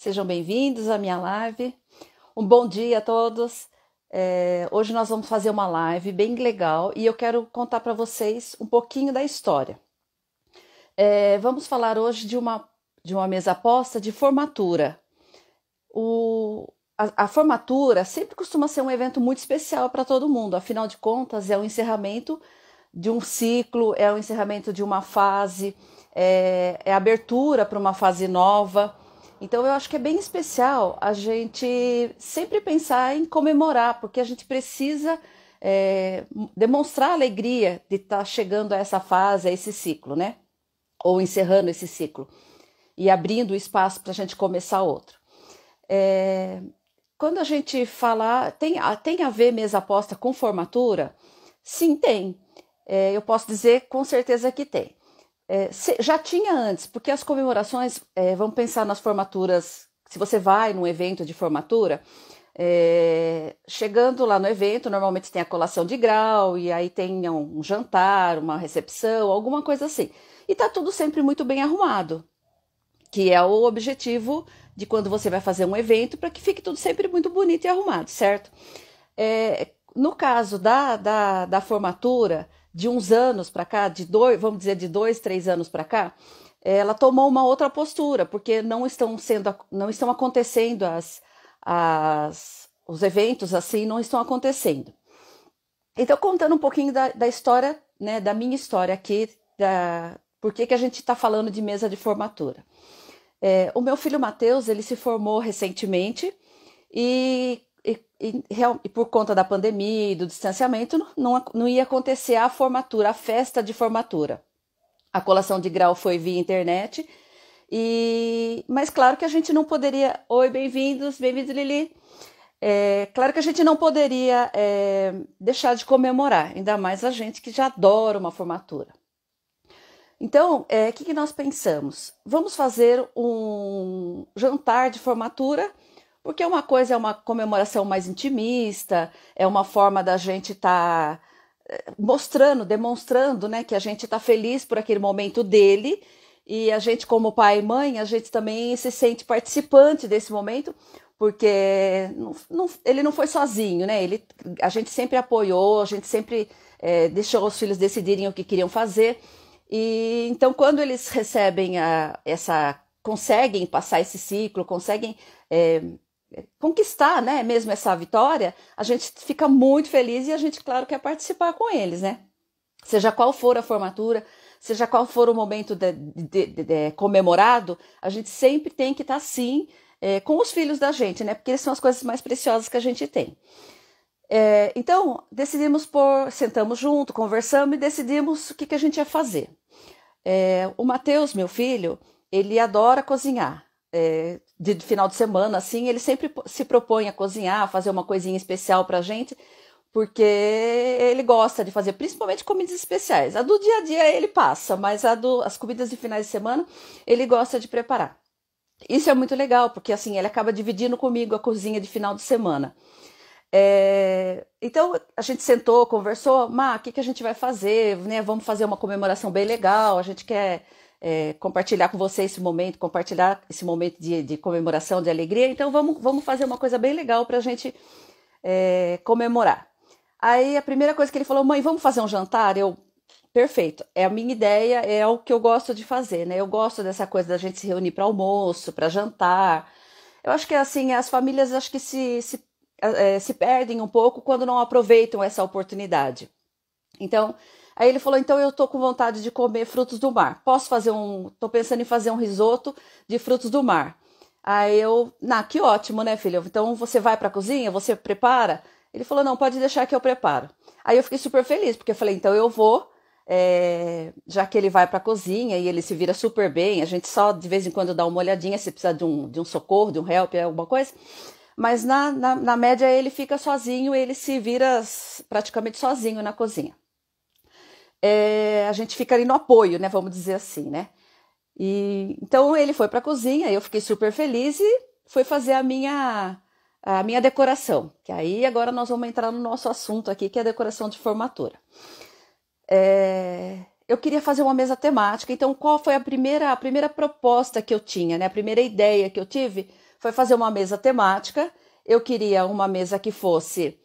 Sejam bem-vindos à minha live. Um bom dia a todos. Hoje nós vamos fazer uma live bem legal e eu quero contar para vocês um pouquinho da história. Vamos falar hoje de uma mesa aposta de formatura. A formatura sempre costuma ser um evento muito especial para todo mundo, afinal de contas, é o encerramento de um ciclo, é o encerramento de uma fase, é a abertura para uma fase nova. Então, eu acho que é bem especial a gente sempre pensar em comemorar, porque a gente precisa demonstrar a alegria de estar chegando a essa fase, a esse ciclo, né? Ou encerrando esse ciclo e abrindo o espaço para a gente começar outro. Quando a gente fala, tem a ver mesa aposta com formatura? Sim, tem. Eu posso dizer com certeza que tem. Já tinha antes, porque as comemorações, vamos pensar nas formaturas, se você vai num evento de formatura, chegando lá no evento, normalmente tem a colação de grau, e aí tem um jantar, uma recepção, alguma coisa assim. E tá tudo sempre muito bem arrumado, que é o objetivo de quando você vai fazer um evento, para que fique tudo sempre muito bonito e arrumado, certo? No caso da formatura, de uns anos para cá, vamos dizer, de 2, 3 anos para cá, ela tomou uma outra postura, porque não estão acontecendo os eventos assim, não estão acontecendo. Então, contando um pouquinho da história, né, da minha história aqui, por que a gente está falando de mesa de formatura. O meu filho Matheus, ele se formou recentemente e por conta da pandemia e do distanciamento, não ia acontecer a formatura, a festa de formatura. A colação de grau foi via internet, mas claro que a gente não poderia... Oi, bem-vindos, Lili. Claro que a gente não poderia deixar de comemorar, ainda mais a gente que já adora uma formatura. Então, o que nós pensamos? Vamos fazer um jantar de formatura, porque uma coisa é uma comemoração mais intimista, é uma forma da gente estar demonstrando, né, que a gente está feliz por aquele momento dele, e a gente, como pai e mãe, a gente também se sente participante desse momento, porque ele não foi sozinho, né? A gente sempre apoiou, a gente sempre deixou os filhos decidirem o que queriam fazer. E então, quando eles recebem conseguem passar esse ciclo, conseguem conquistar, né, mesmo essa vitória, a gente fica muito feliz e a gente, claro, quer participar com eles, né? Seja qual for a formatura, seja qual for o momento comemorado, a gente sempre tem que estar, sim, com os filhos da gente, né? Porque eles são as coisas mais preciosas que a gente tem. Então, sentamos junto, conversamos e decidimos o que a gente ia fazer. O Matheus, meu filho, ele adora cozinhar. De final de semana, assim, ele sempre se propõe a cozinhar, a fazer uma coisinha especial pra gente, porque ele gosta de fazer, principalmente comidas especiais. A do dia a dia ele passa, mas as comidas de finais de semana ele gosta de preparar. Isso é muito legal, porque assim, ele acaba dividindo comigo a cozinha de final de semana. Então a gente sentou, conversou, o que a gente vai fazer, né? Vamos fazer uma comemoração bem legal, a gente quer compartilhar com você esse momento, compartilhar esse momento de comemoração, de alegria, então vamos fazer uma coisa bem legal para a gente comemorar. Aí a primeira coisa que ele falou, mãe, vamos fazer um jantar? Perfeito, é a minha ideia, é o que eu gosto de fazer, né? Eu gosto dessa coisa da gente se reunir para almoço, para jantar. Eu acho que assim, as famílias acho que se perdem um pouco quando não aproveitam essa oportunidade. Então, aí ele falou, então eu tô com vontade de comer frutos do mar. Tô pensando em fazer um risoto de frutos do mar. Aí que ótimo, né, filho? Então você vai pra cozinha, você prepara? Ele falou, não, pode deixar que eu preparo. Aí eu fiquei super feliz, porque eu falei, então eu vou, já que ele vai pra cozinha e ele se vira super bem, a gente só de vez em quando dá uma olhadinha se precisa de um socorro, de um help, alguma coisa. Mas na média ele fica sozinho, ele se vira praticamente sozinho na cozinha. A gente fica ali no apoio, né? Vamos dizer assim, né? Então ele foi para a cozinha, eu fiquei super feliz e fui fazer a minha decoração. Que aí agora nós vamos entrar no nosso assunto aqui, que é a decoração de formatura. Eu queria fazer uma mesa temática, então qual foi a primeira proposta que eu tinha, né? A primeira ideia que eu tive foi fazer uma mesa temática. Eu queria uma mesa que fosse,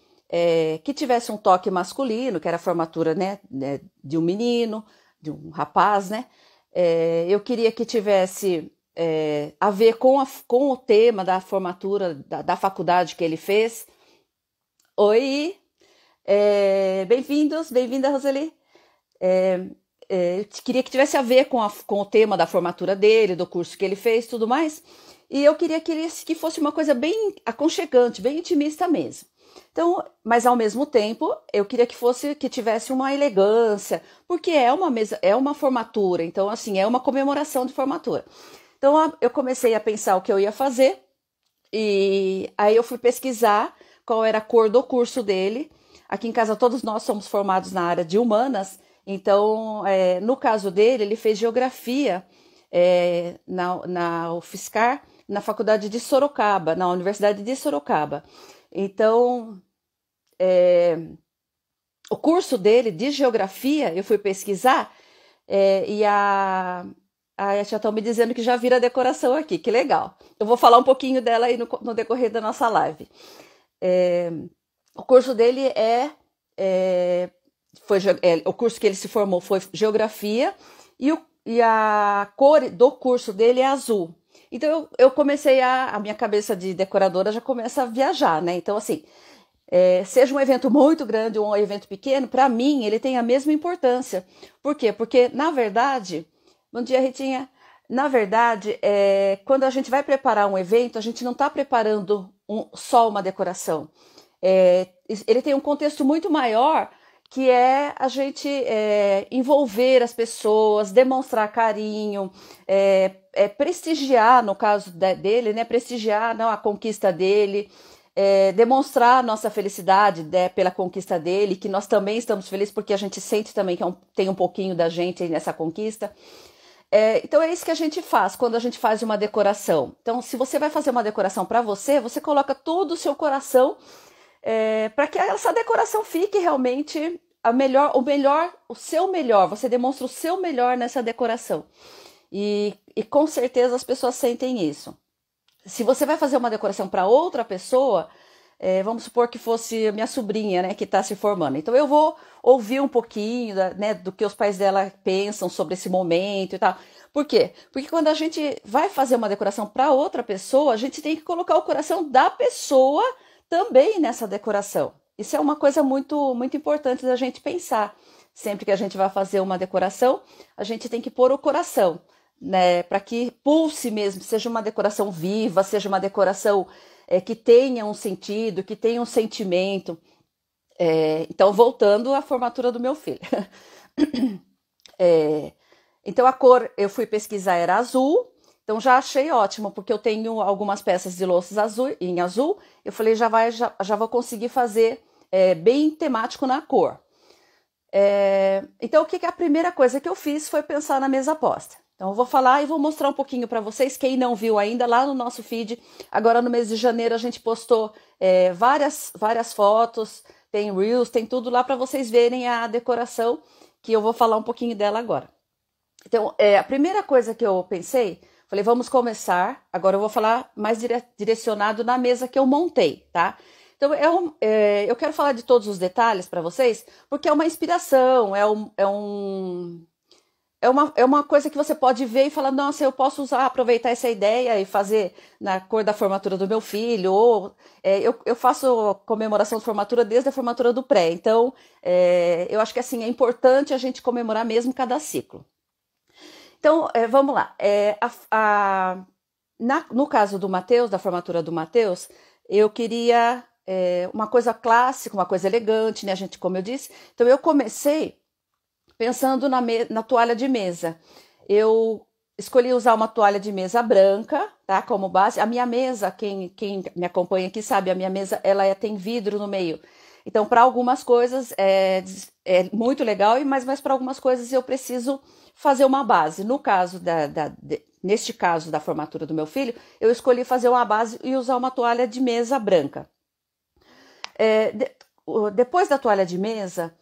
que tivesse um toque masculino, que era a formatura, né, de um menino, de um rapaz, né? Eu queria que tivesse a ver com o tema da formatura da faculdade que ele fez. Oi, bem-vindos, bem-vinda, Roseli. Eu queria que tivesse a ver com o tema da formatura dele, do curso que ele fez, tudo mais. E eu queria que fosse uma coisa bem aconchegante, bem intimista mesmo. Então, mas ao mesmo tempo, eu queria que tivesse uma elegância, porque é uma mesa, é uma formatura, então assim, é uma comemoração de formatura. Então, eu comecei a pensar o que eu ia fazer, e aí eu fui pesquisar qual era a cor do curso dele. Aqui em casa todos nós somos formados na área de humanas, então, no caso dele, ele fez geografia na UFSCar, na faculdade de Sorocaba, na Universidade de Sorocaba. Então, o curso dele de geografia, eu fui pesquisar, e já estão me dizendo que já vira decoração aqui, que legal. Eu vou falar um pouquinho dela aí no decorrer da nossa live. O curso dele o curso que ele se formou foi geografia, e a cor do curso dele é azul. Então eu comecei a minha cabeça de decoradora já começa a viajar, né? Então assim, seja um evento muito grande ou um evento pequeno, para mim ele tem a mesma importância. Por quê? Porque na verdade, bom dia, Ritinha. Na verdade, quando a gente vai preparar um evento, a gente não está preparando só uma decoração. Ele tem um contexto muito maior, que é a gente envolver as pessoas, demonstrar carinho, prestigiar, no caso dele, né, prestigiar a conquista dele, demonstrar nossa felicidade, né, pela conquista dele, que nós também estamos felizes porque a gente sente também que tem um pouquinho da gente nessa conquista. Então é isso que a gente faz quando a gente faz uma decoração. Então, se você vai fazer uma decoração para você, você coloca todo o seu coração para que essa decoração fique realmente o seu melhor. Você demonstra o seu melhor nessa decoração. E com certeza as pessoas sentem isso. Se você vai fazer uma decoração para outra pessoa, vamos supor que fosse minha sobrinha, né, que está se formando. Então eu vou ouvir um pouquinho né, do que os pais dela pensam sobre esse momento e tal. Por quê? Porque quando a gente vai fazer uma decoração para outra pessoa, a gente tem que colocar o coração da pessoa também nessa decoração. Isso é uma coisa muito, muito importante da gente pensar. Sempre que a gente vai fazer uma decoração, a gente tem que pôr o coração, né, para que pulse mesmo, seja uma decoração viva, seja uma decoração que tenha um sentido, que tenha um sentimento. Então, voltando à formatura do meu filho. Então, a cor, eu fui pesquisar, era azul. Então, já achei ótimo, porque eu tenho algumas peças de louças em azul. Eu falei, já vou conseguir fazer bem temático na cor. Então, a primeira coisa que eu fiz foi pensar na mesa posta. Então, eu vou falar e vou mostrar um pouquinho para vocês. Quem não viu ainda, lá no nosso feed, agora no mês de janeiro, a gente postou várias fotos, tem Reels, tem tudo lá para vocês verem a decoração, que eu vou falar um pouquinho dela agora. Então, a primeira coisa que eu pensei, falei, vamos começar. Agora eu vou falar mais direcionado na mesa que eu montei, tá? Então, eu quero falar de todos os detalhes para vocês, porque é uma inspiração, é uma coisa que você pode ver e falar, nossa, eu posso aproveitar essa ideia e fazer na cor da formatura do meu filho, ou eu faço comemoração de formatura desde a formatura do pré, então eu acho que assim, é importante a gente comemorar mesmo cada ciclo. Então, vamos lá. No caso do Matheus, da formatura do Matheus, eu queria uma coisa clássica, uma coisa elegante, né, gente, como eu disse. Então, eu comecei pensando na toalha de mesa. Eu escolhi usar uma toalha de mesa branca, tá, como base. A minha mesa, quem me acompanha aqui sabe, a minha mesa ela tem vidro no meio. Então, para algumas coisas é muito legal, mas para algumas coisas eu preciso fazer uma base. No caso neste caso da formatura do meu filho, eu escolhi fazer uma base e usar uma toalha de mesa branca. Depois da toalha de mesa,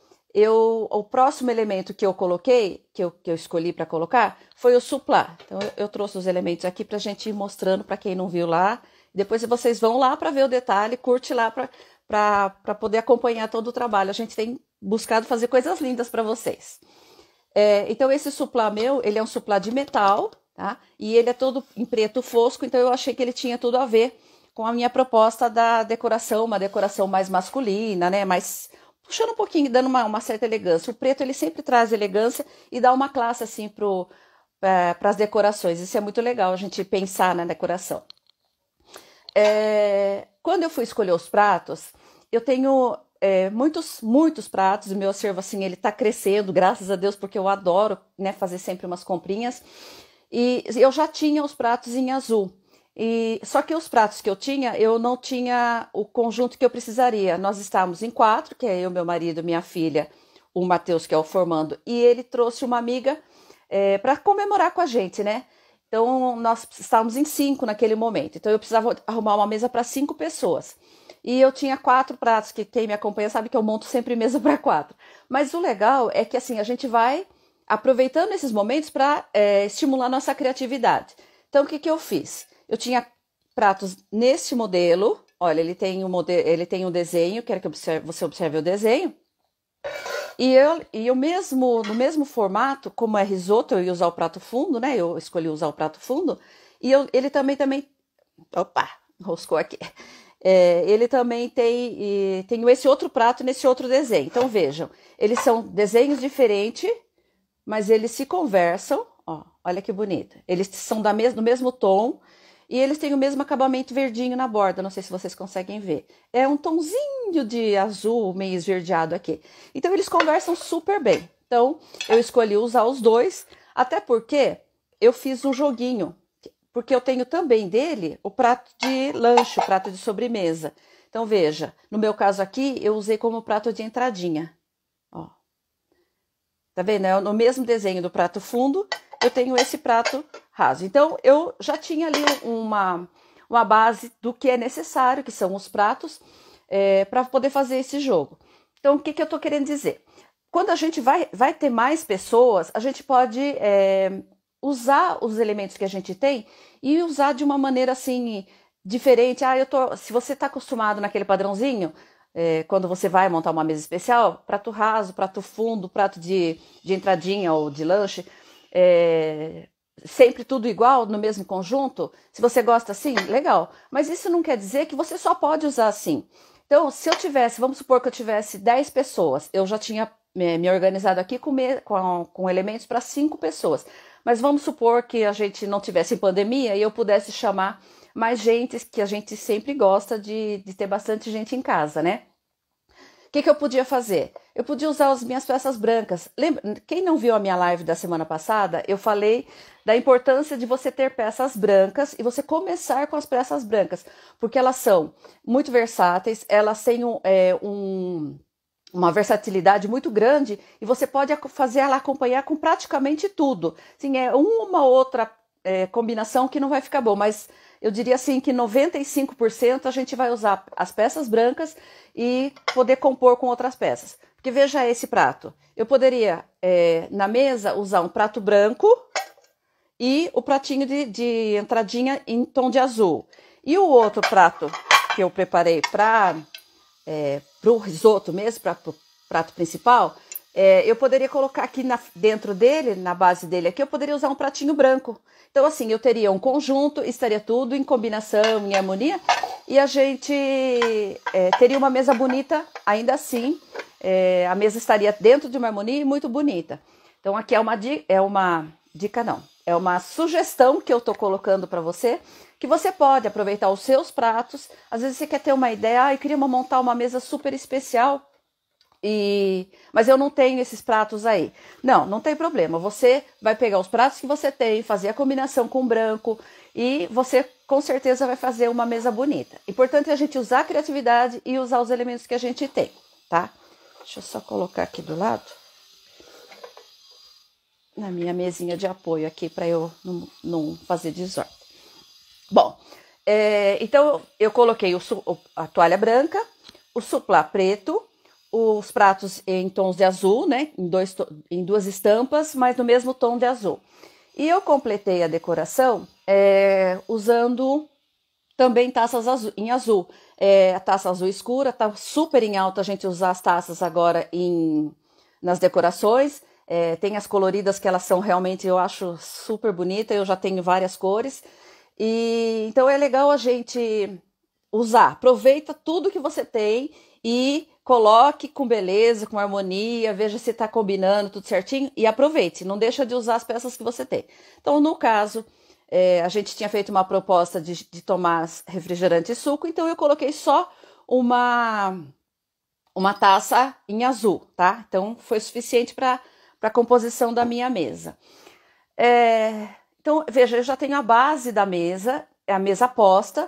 o próximo elemento que eu coloquei, que eu escolhi para colocar, foi o suplá. Então, eu trouxe os elementos aqui para a gente ir mostrando para quem não viu lá Depois vocês vão lá para ver o detalhe, curte lá para poder acompanhar todo o trabalho. A gente tem buscado fazer coisas lindas para vocês. Então esse suplá meu, ele é um suplá de metal, tá? E ele é todo em preto fosco, então eu achei que ele tinha tudo a ver com a minha proposta da decoração, uma decoração mais masculina, né? Mais puxando um pouquinho, dando uma certa elegância. O preto, ele sempre traz elegância e dá uma classe, assim, para as decorações. Isso é muito legal, a gente pensar na decoração. Quando eu fui escolher os pratos, eu tenho muitos pratos. O meu acervo, assim, ele tá crescendo, graças a Deus, porque eu adoro, né, fazer sempre umas comprinhas. E eu já tinha os pratos em azul. Só que os pratos que eu não tinha o conjunto que eu precisaria. Nós estávamos em 4, que é eu, meu marido, minha filha, o Matheus, que é o formando, e ele trouxe uma amiga para comemorar com a gente, né? Então, nós estávamos em 5 naquele momento. Então, eu precisava arrumar uma mesa para 5 pessoas. E eu tinha 4 pratos, que quem me acompanha sabe que eu monto sempre mesa para 4. Mas o legal é que, assim, a gente vai aproveitando esses momentos para estimular nossa criatividade. Então, o que eu fiz? Eu tinha pratos nesse modelo. Olha, ele tem um desenho, quero que você observe o desenho. No mesmo formato, como é risoto, eu ia usar o prato fundo, né? Eu escolhi usar o prato fundo. E ele também... Opa, enroscou aqui. Ele também tem esse outro prato nesse outro desenho. Então, vejam, eles são desenhos diferentes, mas eles se conversam. Ó, olha que bonito. Eles são do mesmo tom. E eles têm o mesmo acabamento verdinho na borda, não sei se vocês conseguem ver. É um tomzinho de azul meio esverdeado aqui. Então, eles conversam super bem. Então, eu escolhi usar os dois, até porque eu fiz um joguinho. Porque eu tenho também dele o prato de lanche, o prato de sobremesa. Então, veja, no meu caso aqui, eu usei como prato de entradinha. Ó. Tá vendo? No mesmo desenho do prato fundo, eu tenho esse prato raso. Então, eu já tinha ali uma base do que é necessário, que são os pratos, para poder fazer esse jogo. Então, o que eu tô querendo dizer? Quando a gente vai ter mais pessoas, a gente pode usar os elementos que a gente tem e usar de uma maneira, assim, diferente. Se você está acostumado naquele padrãozinho, quando você vai montar uma mesa especial, prato raso, prato fundo, prato de entradinha ou de lanche, sempre tudo igual, no mesmo conjunto. Se você gosta assim, legal. Mas isso não quer dizer que você só pode usar assim. Então, se eu tivesse, vamos supor que eu tivesse 10 pessoas, eu já tinha me organizado aqui com elementos para 5 pessoas. Mas vamos supor que a gente não tivesse pandemia e eu pudesse chamar mais gente, que a gente sempre gosta de ter bastante gente em casa, né? O que eu podia fazer? Eu podia usar as minhas peças brancas. Lembra, quem não viu a minha live da semana passada, eu falei da importância de você ter peças brancas e você começar com as peças brancas, porque elas são muito versáteis, elas têm uma versatilidade muito grande e você pode fazer ela acompanhar com praticamente tudo. Sim, uma outra combinação que não vai ficar bom, mas eu diria assim que 95% a gente vai usar as peças brancas e poder compor com outras peças. Porque veja esse prato. Eu poderia, na mesa, usar um prato branco e o pratinho de entradinha em tom de azul. E o outro prato que eu preparei para o risoto mesmo, para o prato principal, eu poderia colocar aqui dentro dele, na base dele aqui, eu poderia usar um pratinho branco. Então, assim, eu teria um conjunto, estaria tudo em combinação, em harmonia, e a gente teria uma mesa bonita, ainda assim, a mesa estaria dentro de uma harmonia e muito bonita. Então, aqui é uma dica, não, é uma sugestão que eu estou colocando para você, que você pode aproveitar os seus pratos. Às vezes você quer ter uma ideia, eu queria montar uma mesa super especial, mas eu não tenho esses pratos aí. Não tem problema. Você vai pegar os pratos que você tem, fazer a combinação com branco e você com certeza vai fazer uma mesa bonita. Importante é a gente usar a criatividade e usar os elementos que a gente tem, tá? Deixa eu só colocar aqui do lado na minha mesinha de apoio aqui para eu não fazer desordem. Bom, então eu coloquei a toalha branca, o suplá preto, os pratos em tons de azul, né? Em duas estampas, mas no mesmo tom de azul. E eu completei a decoração usando também taças em azul. A taça azul escura, tá super em alta a gente usar as taças agora nas decorações. Tem as coloridas que elas são realmente, eu acho super bonita, eu já tenho várias cores. E então é legal a gente usar. Aproveita tudo que você tem e coloque com beleza, com harmonia, veja se está combinando tudo certinho e aproveite. Não deixa de usar as peças que você tem. Então, no caso, a gente tinha feito uma proposta de tomar refrigerante e suco, então eu coloquei só uma taça em azul, tá? Então, foi suficiente para a composição da minha mesa. Então, veja, eu já tenho a base da mesa, a mesa posta.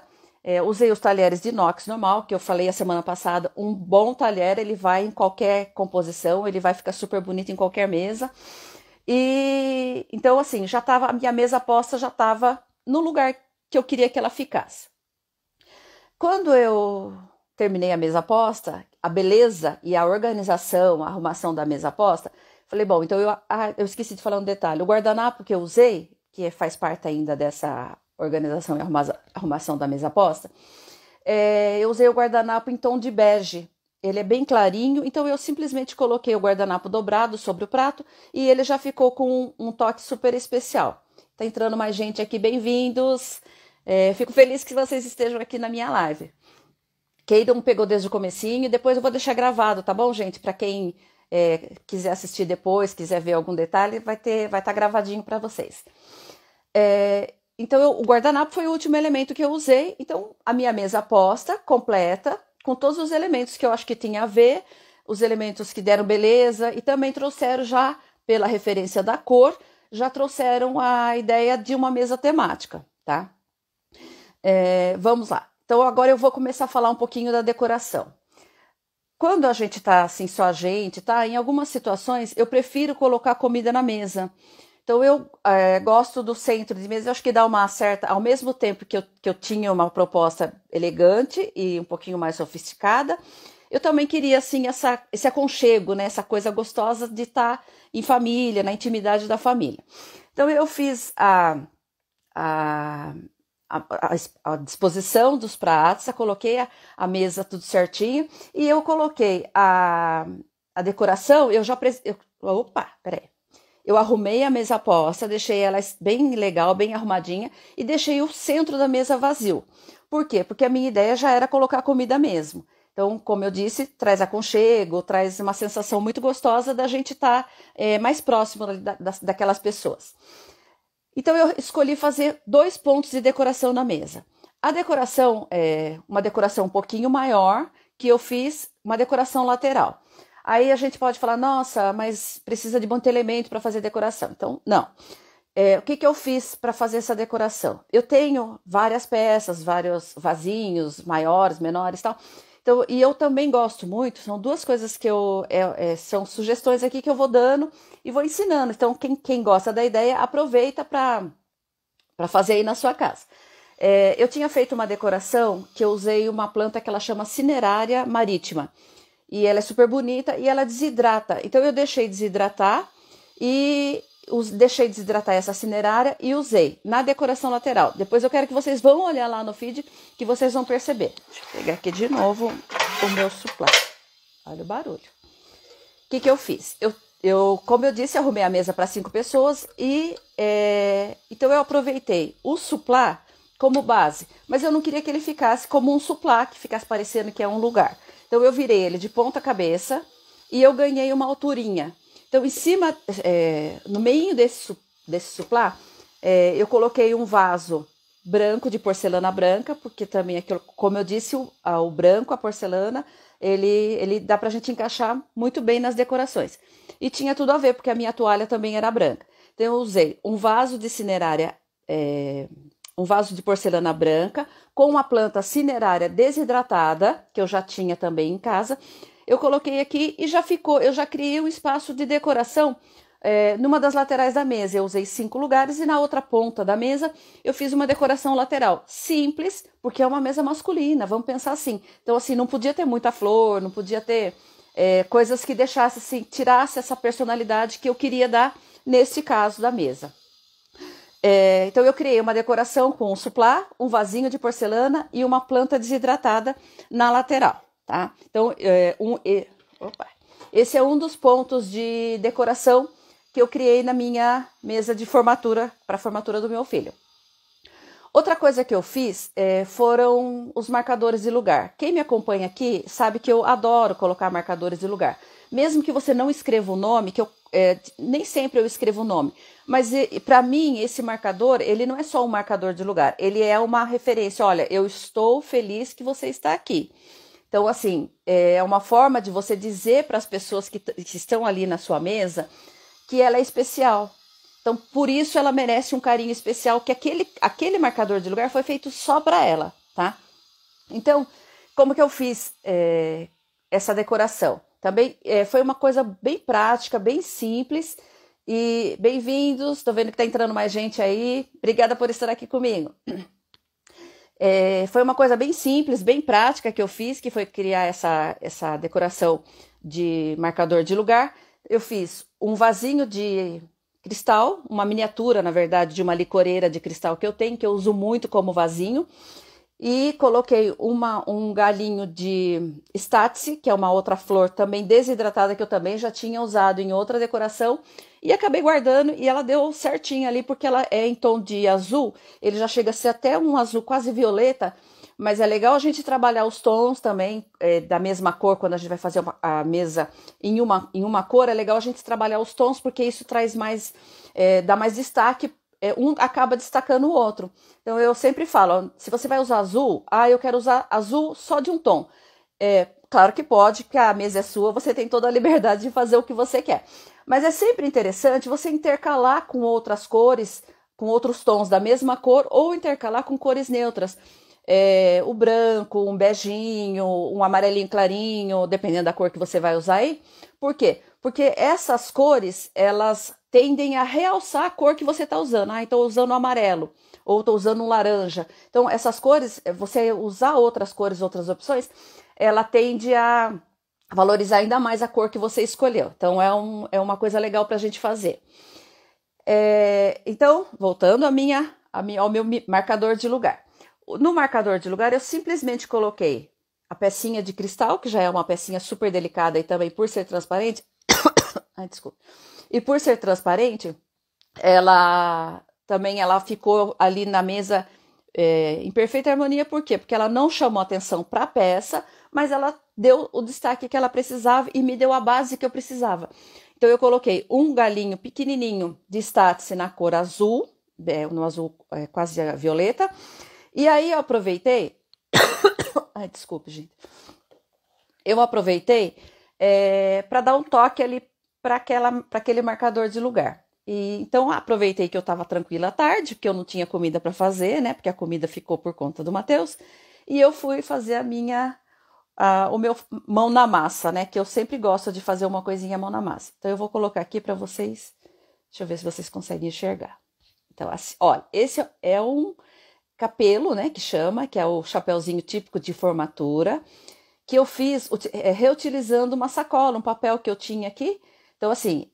Usei os talheres de inox normal, que eu falei a semana passada. Um bom talher, ele vai em qualquer composição, ele vai ficar super bonito em qualquer mesa. E então, assim, a minha mesa posta já estava no lugar que eu queria que ela ficasse. Quando eu terminei a mesa posta, a beleza e a organização, a arrumação da mesa posta, falei, bom, então eu esqueci de falar um detalhe. O guardanapo que eu usei, que faz parte ainda dessa organização e arrumação da mesa posta, eu usei o guardanapo em tom de bege. Ele é bem clarinho, então eu simplesmente coloquei o guardanapo dobrado sobre o prato e ele já ficou com um toque super especial. Tá entrando mais gente aqui, bem-vindos. Fico feliz que vocês estejam aqui na minha live. Quem não pegou desde o comecinho, depois eu vou deixar gravado, tá bom, gente? Para quem quiser assistir depois, quiser ver algum detalhe, vai estar gravadinho para vocês. Então, o guardanapo foi o último elemento que eu usei. Então, a minha mesa posta, completa, com todos os elementos que eu acho que tinha a ver, os elementos que deram beleza e também trouxeram já, pela referência da cor, já trouxeram a ideia de uma mesa temática, tá? Vamos lá. Então, agora eu vou começar a falar um pouquinho da decoração. Quando a gente tá assim, só a gente, tá? Em algumas situações, eu prefiro colocar comida na mesa. Então, eu gosto do centro de mesa, eu acho que dá uma certa... Ao mesmo tempo que eu tinha uma proposta elegante e um pouquinho mais sofisticada, eu também queria, assim, esse aconchego, né? Essa coisa gostosa de estar em família, na intimidade da família. Então, eu fiz a disposição dos pratos, eu coloquei a mesa tudo certinho e eu coloquei a decoração, opa, peraí. Eu arrumei a mesa posta, deixei ela bem legal, bem arrumadinha e deixei o centro da mesa vazio. Por quê? Porque a minha ideia já era colocar comida mesmo. Então, como eu disse, traz aconchego, traz uma sensação muito gostosa da gente estar mais próximo daquelas pessoas. Então, eu escolhi fazer 2 pontos de decoração na mesa. A decoração é uma decoração um pouquinho maior, que eu fiz uma decoração lateral. Aí a gente pode falar, nossa, mas precisa de muito elemento para fazer decoração. Então, não. O que eu fiz para fazer essa decoração? Eu tenho várias peças, vários vasinhos, maiores, menores e tal. Então, e eu também gosto muito, são 2 coisas que são sugestões aqui que eu vou dando e vou ensinando. Então, quem gosta da ideia, aproveita para fazer aí na sua casa. Eu tinha feito uma decoração que eu usei uma planta que ela chama cinerária marítima. E ela é super bonita e ela desidrata. Então, eu deixei desidratar e deixei desidratar essa cinerária e usei na decoração lateral. Depois eu quero que vocês vão olhar lá no feed que vocês vão perceber. Deixa eu pegar aqui de novo o meu suplá. Olha o barulho. O que eu fiz? Como eu disse, arrumei a mesa para 5 pessoas e então eu aproveitei o suplá como base. Mas eu não queria que ele ficasse como um suplá, que ficasse parecendo que é um lugar. Então, eu virei ele de ponta cabeça e eu ganhei uma alturinha. Então, em cima, no meio desse suplá, eu coloquei um vaso branco, de porcelana branca, porque também, como eu disse, o branco, a porcelana, ele dá pra gente encaixar muito bem nas decorações. E tinha tudo a ver, porque a minha toalha também era branca. Então, eu usei um vaso de cinerária, um vaso de porcelana branca, com uma planta cinerária desidratada, que eu já tinha também em casa. Eu coloquei aqui e já ficou, eu já criei um espaço de decoração numa das laterais da mesa. Eu usei 5 lugares e na outra ponta da mesa eu fiz uma decoração lateral. Simples, porque é uma mesa masculina, vamos pensar assim. Então, assim, não podia ter muita flor, não podia ter coisas que deixasse, assim, tirasse essa personalidade que eu queria dar nesse caso da mesa. Então eu criei uma decoração com um suplá, um vasinho de porcelana e uma planta desidratada na lateral, tá? Então, esse é um dos pontos de decoração que eu criei na minha mesa de formatura, para a formatura do meu filho. Outra coisa que eu fiz foram os marcadores de lugar. Quem me acompanha aqui sabe que eu adoro colocar marcadores de lugar. Mesmo que você não escreva o nome, nem sempre eu escrevo o nome, mas para mim esse marcador, ele não é só um marcador de lugar, ele é uma referência. Olha, eu estou feliz que você está aqui. Então, assim, é uma forma de você dizer para as pessoas que estão ali na sua mesa que ela é especial. Então, por isso ela merece um carinho especial, que aquele marcador de lugar foi feito só para ela, tá? Então, como que eu fiz essa decoração? Também foi uma coisa bem prática, bem simples. E bem-vindos, tô vendo que tá entrando mais gente aí. Obrigada por estar aqui comigo. Foi uma coisa bem simples, bem prática que eu fiz, que foi criar essa decoração de marcador de lugar. Eu fiz um vasinho de cristal, uma miniatura, na verdade, de uma licoreira de cristal que eu tenho, que eu uso muito como vasinho. E coloquei um galinho de Statice, que é uma outra flor também desidratada, que eu também já tinha usado em outra decoração. E acabei guardando e ela deu certinho ali, porque ela é em tom de azul. Ele já chega a ser até um azul quase violeta. Mas é legal a gente trabalhar os tons também da mesma cor. Quando a gente vai fazer a mesa em uma cor, é legal a gente trabalhar os tons, porque isso traz mais, dá mais destaque. Um acaba destacando o outro. Então eu sempre falo, se você vai usar azul, eu quero usar azul só de um tom. Claro que pode, porque a mesa é sua, você tem toda a liberdade de fazer o que você quer. Mas é sempre interessante você intercalar com outras cores, com outros tons da mesma cor, ou intercalar com cores neutras. O branco, um beijinho, um amarelinho clarinho, dependendo da cor que você vai usar aí. Por quê? Porque essas cores, elas tendem a realçar a cor que você está usando. Então usando o amarelo, ou estou usando um laranja. Então essas cores, você usar outras cores, outras opções, ela tende a valorizar ainda mais a cor que você escolheu. Então é uma coisa legal para a gente fazer. Então, voltando ao meu marcador de lugar. No marcador de lugar, eu simplesmente coloquei a pecinha de cristal, que já é uma pecinha super delicada e também por ser transparente. Desculpa. E por ser transparente, ela ficou ali na mesa em perfeita harmonia. Por quê? Porque ela não chamou atenção para a peça, mas ela deu o destaque que ela precisava e me deu a base que eu precisava. Então eu coloquei um galinho pequenininho de Statice na cor azul, no azul quase violeta. E aí eu aproveitei... desculpe, gente. Eu aproveitei para dar um toque ali para aquele marcador de lugar. Então aproveitei que eu estava tranquila à tarde, porque eu não tinha comida para fazer, né? Porque a comida ficou por conta do Matheus. E eu fui fazer o meu mão na massa, né? Que eu sempre gosto de fazer uma coisinha mão na massa. Então eu vou colocar aqui para vocês. Deixa eu ver se vocês conseguem enxergar. Então, assim, olha, esse é um capelo, né? Que é o chapeuzinho típico de formatura, que eu fiz reutilizando uma sacola, um papel que eu tinha aqui. Então, assim,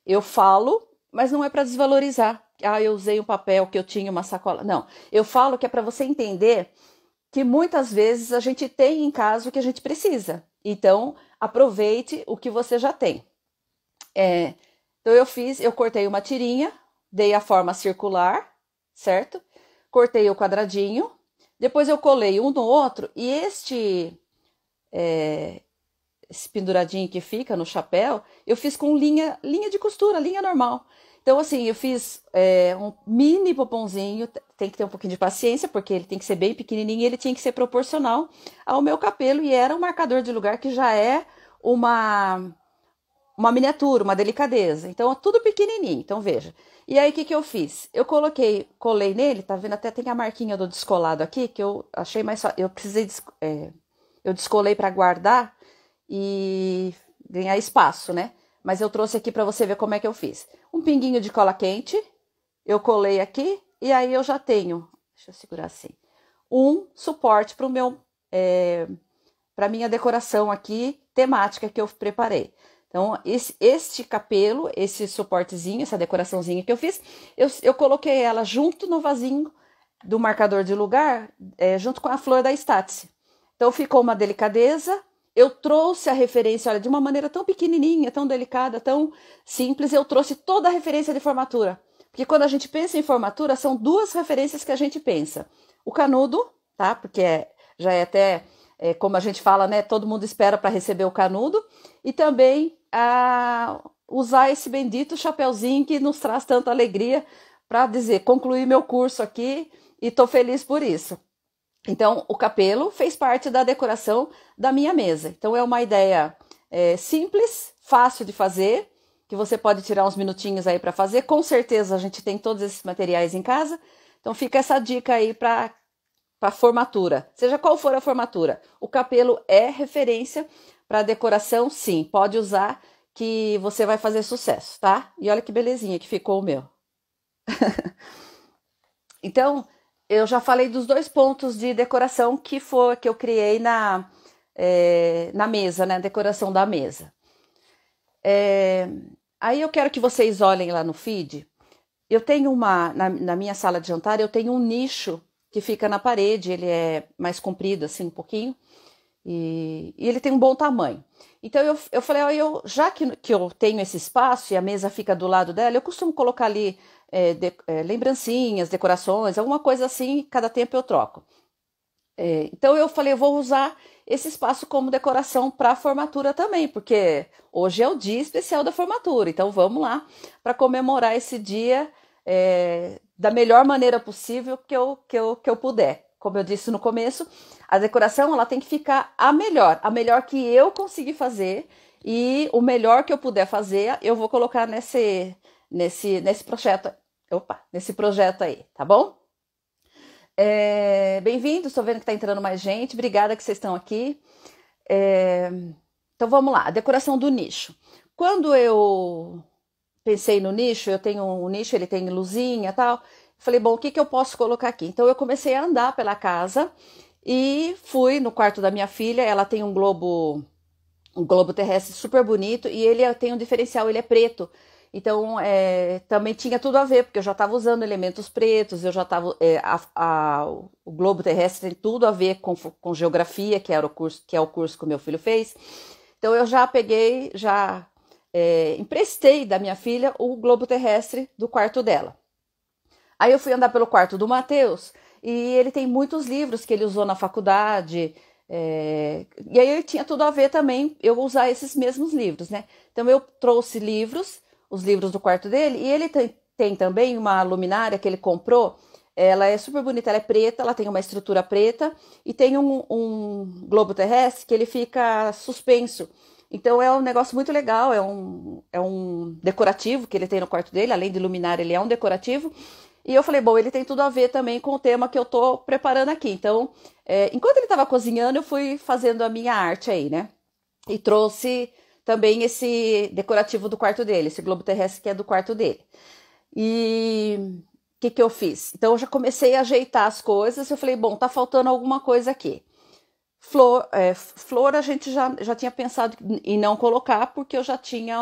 eu falo, mas não é para desvalorizar. Eu usei um papel que eu tinha, uma sacola. Não, eu falo que é para você entender que muitas vezes a gente tem em casa o que a gente precisa. Então, aproveite o que você já tem. Então, eu cortei uma tirinha, dei a forma circular, certo? Cortei o quadradinho, depois eu colei um no outro, e esse penduradinho que fica no chapéu, eu fiz com linha de costura, linha normal. Então, assim, eu fiz um mini poponzinho, tem que ter um pouquinho de paciência, porque ele tem que ser bem pequenininho e ele tinha que ser proporcional ao meu cabelo, e era um marcador de lugar que já é uma miniatura, uma delicadeza. Então, tudo pequenininho, então veja. E aí, o que eu fiz? Eu colei nele, tá vendo? Até tem a marquinha do descolado aqui, que eu achei mais fácil. Eu descolei para guardar e ganhar espaço, né? Mas eu trouxe aqui para você ver como é que eu fiz. Um pinguinho de cola quente, eu colei aqui, e aí eu já tenho, deixa eu segurar assim, um suporte para minha decoração aqui, temática que eu preparei. Então, este capelo, esse suportezinho, essa decoraçãozinha que eu fiz, eu coloquei ela junto no vasinho do marcador de lugar, junto com a flor da Statice. Então, ficou uma delicadeza. Eu trouxe a referência, olha, de uma maneira tão pequenininha, tão delicada, tão simples, eu trouxe toda a referência de formatura. Porque quando a gente pensa em formatura, são duas referências que a gente pensa. O canudo, tá? Porque já é até, como a gente fala, né? Todo mundo espera para receber o canudo. E também usar esse bendito chapeuzinho que nos traz tanta alegria para dizer, concluí meu curso aqui e estou feliz por isso. Então, o capelo fez parte da decoração da minha mesa. Então, é uma ideia simples, fácil de fazer, que você pode tirar uns minutinhos aí para fazer. Com certeza, a gente tem todos esses materiais em casa. Então, fica essa dica aí para formatura. Seja qual for a formatura, o capelo é referência para decoração, sim. Pode usar que você vai fazer sucesso, tá? E olha que belezinha que ficou o meu. Então, eu já falei dos 2 pontos de decoração que eu criei na mesa, né? Decoração da mesa. Aí eu quero que vocês olhem lá no feed. Eu tenho na minha sala de jantar, eu tenho um nicho que fica na parede, ele é mais comprido, assim, um pouquinho, e ele tem um bom tamanho. Então eu falei, já que eu tenho esse espaço e a mesa fica do lado dela, eu costumo colocar ali lembrancinhas, decorações, alguma coisa assim, cada tempo eu troco. Então eu falei, eu vou usar esse espaço como decoração para a formatura também, porque hoje é o dia especial da formatura, então vamos lá para comemorar esse dia da melhor maneira possível que eu puder. Como eu disse no começo, a decoração ela tem que ficar a melhor que eu conseguir fazer, e o melhor que eu puder fazer, eu vou colocar nesse projeto aí, tá bom? Bem-vindos, estou vendo que está entrando mais gente, obrigada que vocês estão aqui. Então vamos lá, a decoração do nicho. Quando eu pensei no nicho, eu tenho um nicho, ele tem luzinha e tal, falei, bom, o que eu posso colocar aqui? Então eu comecei a andar pela casa e fui no quarto da minha filha, ela tem um globo terrestre super bonito e ele tem um diferencial, ele é preto. Então, também tinha tudo a ver, porque eu já estava usando elementos pretos, eu já estava. O globo terrestre tem tudo a ver com geografia, que é o curso que o meu filho fez. Então, eu já peguei, emprestei da minha filha o globo terrestre do quarto dela. Aí eu fui andar pelo quarto do Matheus e ele tem muitos livros que ele usou na faculdade. E aí tinha tudo a ver também eu usar esses mesmos livros, né? Então, eu trouxe os livros do quarto dele, e ele tem também uma luminária que ele comprou, ela é super bonita, ela é preta, ela tem uma estrutura preta, e tem um globo terrestre que ele fica suspenso. Então é um negócio muito legal, é um decorativo que ele tem no quarto dele, além de luminária, ele é um decorativo. E eu falei, bom, ele tem tudo a ver também com o tema que eu tô preparando aqui. Então, enquanto ele estava cozinhando, eu fui fazendo a minha arte aí, né? E trouxe também esse decorativo do quarto dele, esse globo terrestre que é do quarto dele. E o que eu fiz? Então eu já comecei a ajeitar as coisas, eu falei, bom, tá faltando alguma coisa aqui. Flor a gente já tinha pensado em não colocar, porque eu já tinha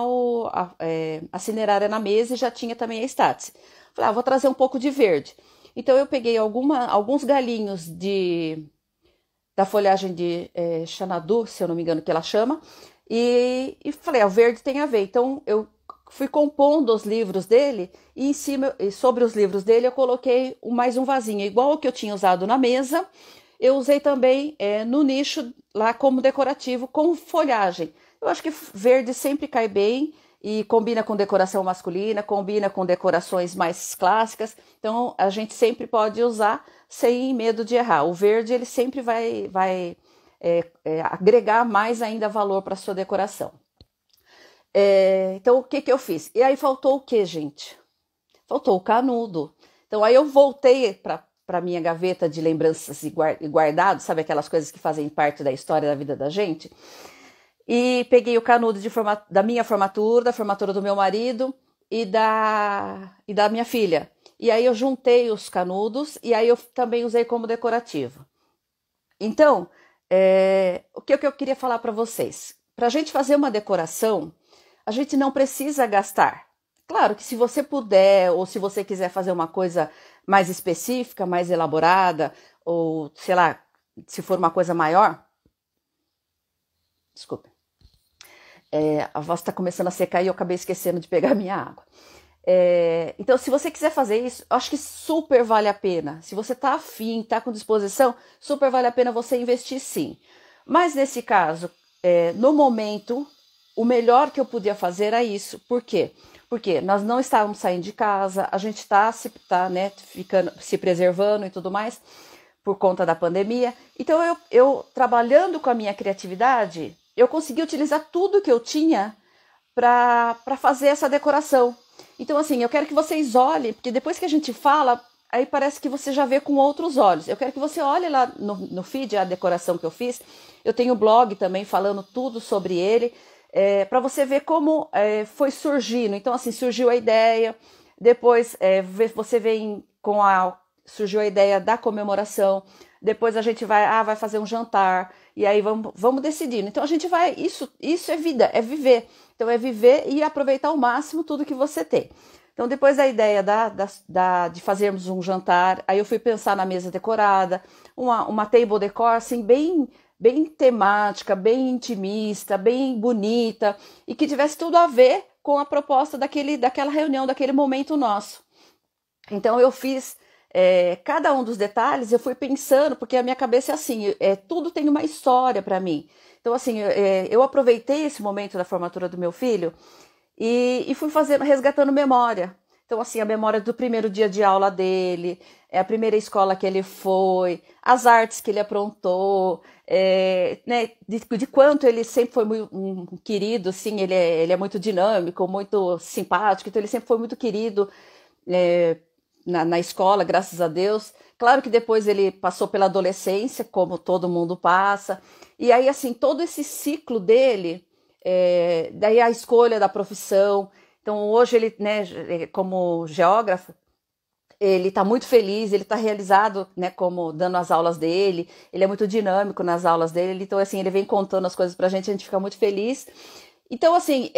a cinerária na mesa e já tinha também a Statice. Falei, vou trazer um pouco de verde. Então eu peguei alguns galinhos da folhagem de Xanadu, se eu não me engano que ela chama, e falei, o verde tem a ver. Então eu fui compondo os livros dele e em cima, sobre os livros dele, eu coloquei mais um vasinho, igual o que eu tinha usado na mesa. Eu usei também no nicho lá como decorativo, com folhagem. Eu acho que verde sempre cai bem e combina com decoração masculina, combina com decorações mais clássicas. Então a gente sempre pode usar sem medo de errar. O verde ele sempre vai agregar mais ainda valor para sua decoração. Então o que eu fiz? E aí faltou o que, gente? Faltou o canudo. Então aí eu voltei para minha gaveta de lembranças e guardado, sabe aquelas coisas que fazem parte da história da vida da gente? E peguei o canudo da minha formatura, da formatura do meu marido e da minha filha. E aí eu juntei os canudos e aí eu também usei como decorativo. Então, o que eu queria falar para vocês? Para a gente fazer uma decoração, a gente não precisa gastar. Claro que se você puder, ou se você quiser fazer uma coisa mais específica, mais elaborada, ou sei lá, se for uma coisa maior, desculpa, a voz está começando a secar e eu acabei esquecendo de pegar minha água. Então, se você quiser fazer isso, eu acho que super vale a pena. Se você está afim, está com disposição, super vale a pena você investir sim. Mas nesse caso, no momento, o melhor que eu podia fazer era isso. Por quê? Porque nós não estávamos saindo de casa, a gente está né, se preservando e tudo mais por conta da pandemia. Então, eu trabalhando com a minha criatividade, eu consegui utilizar tudo que eu tinha para fazer essa decoração. Então, assim, eu quero que vocês olhem, porque depois que a gente fala, aí parece que você já vê com outros olhos. Eu quero que você olhe lá no feed a decoração que eu fiz. Eu tenho um blog também falando tudo sobre ele, para você ver como foi surgindo. Então, assim, surgiu a ideia, depois você vem surgiu a ideia da comemoração, depois a gente vai fazer um jantar, e aí vamos decidindo. Então, a gente vai, isso é vida, é viver. Então, é viver e aproveitar ao máximo tudo que você tem. Então, depois da ideia de fazermos um jantar, aí eu fui pensar na mesa decorada, uma table decor, assim, bem temática, bem intimista, bem bonita, e que tivesse tudo a ver com a proposta daquela reunião, daquele momento nosso. Então, eu fiz cada um dos detalhes, eu fui pensando, porque a minha cabeça é assim, tudo tem uma história para mim. Então, assim, eu aproveitei esse momento da formatura do meu filho e fui resgatando memória. Então, assim, a memória do primeiro dia de aula dele, a primeira escola que ele foi, as artes que ele aprontou, né, de quanto ele sempre foi um querido, assim, ele é muito dinâmico, muito simpático, então ele sempre foi muito querido na escola, graças a Deus. Claro que depois ele passou pela adolescência, como todo mundo passa, e aí, assim, todo esse ciclo dele, daí a escolha da profissão. Então, hoje ele, né, como geógrafo, ele está muito feliz, ele está realizado, né, como dando as aulas dele, ele é muito dinâmico nas aulas dele, então, assim, ele vem contando as coisas pra gente, a gente fica muito feliz. Então, assim,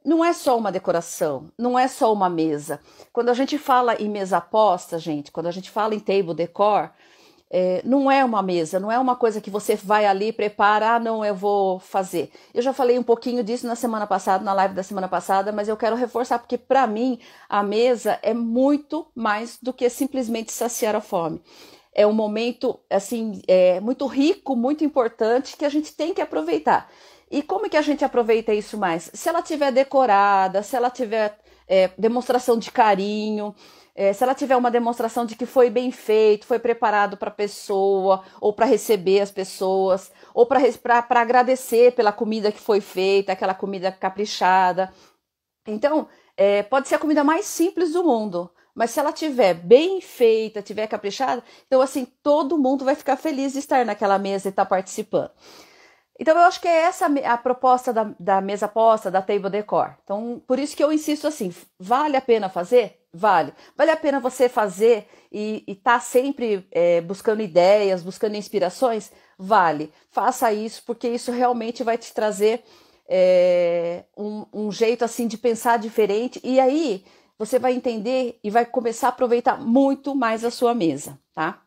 não é só uma decoração, não é só uma mesa. Quando a gente fala em mesa posta, gente, quando a gente fala em table decor, não é uma mesa, não é uma coisa que você vai ali, prepara, não, eu vou fazer. Eu já falei um pouquinho disso na semana passada, na live da semana passada, mas eu quero reforçar, porque para mim a mesa é muito mais do que simplesmente saciar a fome. É um momento, assim, muito rico, muito importante, que a gente tem que aproveitar. E como que a gente aproveita isso mais? Se ela tiver decorada, se ela tiver demonstração de carinho, se ela tiver uma demonstração de que foi bem feito, foi preparado para a pessoa, ou para receber as pessoas, ou para agradecer pela comida que foi feita, aquela comida caprichada. Então, pode ser a comida mais simples do mundo, mas se ela tiver bem feita, tiver caprichada, então, assim, todo mundo vai ficar feliz de estar naquela mesa e estar participando. Então, eu acho que é essa a proposta da mesa posta, da table decor. Então, por isso que eu insisto assim, vale a pena fazer? Vale. Vale a pena você fazer e tá sempre buscando ideias, buscando inspirações? Vale. Faça isso, porque isso realmente vai te trazer um jeito assim de pensar diferente. E aí, você vai entender e vai começar a aproveitar muito mais a sua mesa, tá?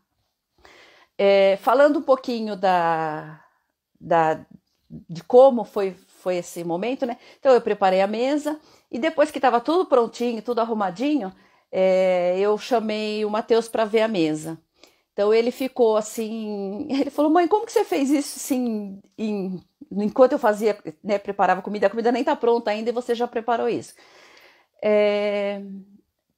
Falando um pouquinho de como foi esse momento, né? Então eu preparei a mesa e depois que estava tudo prontinho, tudo arrumadinho, eu chamei o Matheus para ver a mesa. Então ele ficou assim, ele falou: mãe, como que você fez isso assim, enquanto eu fazia, né, preparava comida, a comida nem tá pronta ainda e você já preparou isso?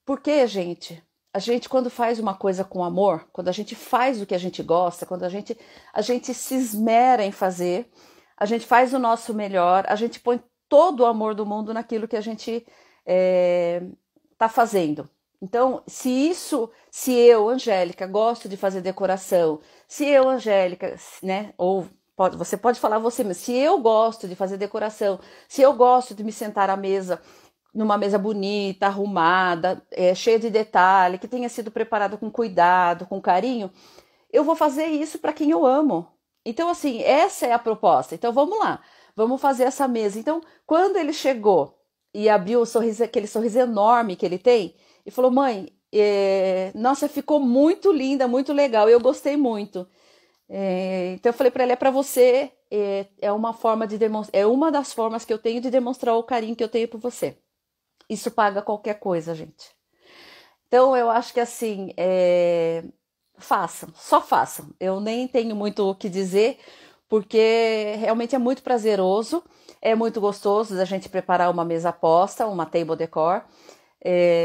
Porque, gente, a gente quando faz uma coisa com amor, quando a gente faz o que a gente gosta, quando a gente se esmera em fazer, a gente faz o nosso melhor, a gente põe todo o amor do mundo naquilo que a gente tá fazendo. Então, se eu, Angélica, gosto de fazer decoração, se eu, Angélica, né, ou você pode falar você mesmo, se eu gosto de fazer decoração, se eu gosto de me sentar à mesa, numa mesa bonita, arrumada, cheia de detalhe, que tenha sido preparada com cuidado, com carinho, eu vou fazer isso para quem eu amo. Então, assim, essa é a proposta. Então, vamos lá. vamos fazer essa mesa. Então, quando ele chegou e abriu o sorriso, aquele sorriso enorme que ele tem, e falou, mãe, nossa, ficou muito linda, muito legal, eu gostei muito. Então eu falei para ele, é para você, é uma forma de é uma das formas que eu tenho de demonstrar o carinho que eu tenho por você. Isso paga qualquer coisa, gente. Então eu acho que assim, façam, só façam. Eu nem tenho muito o que dizer, porque realmente é muito prazeroso, é muito gostoso da gente preparar uma mesa posta, uma table decor.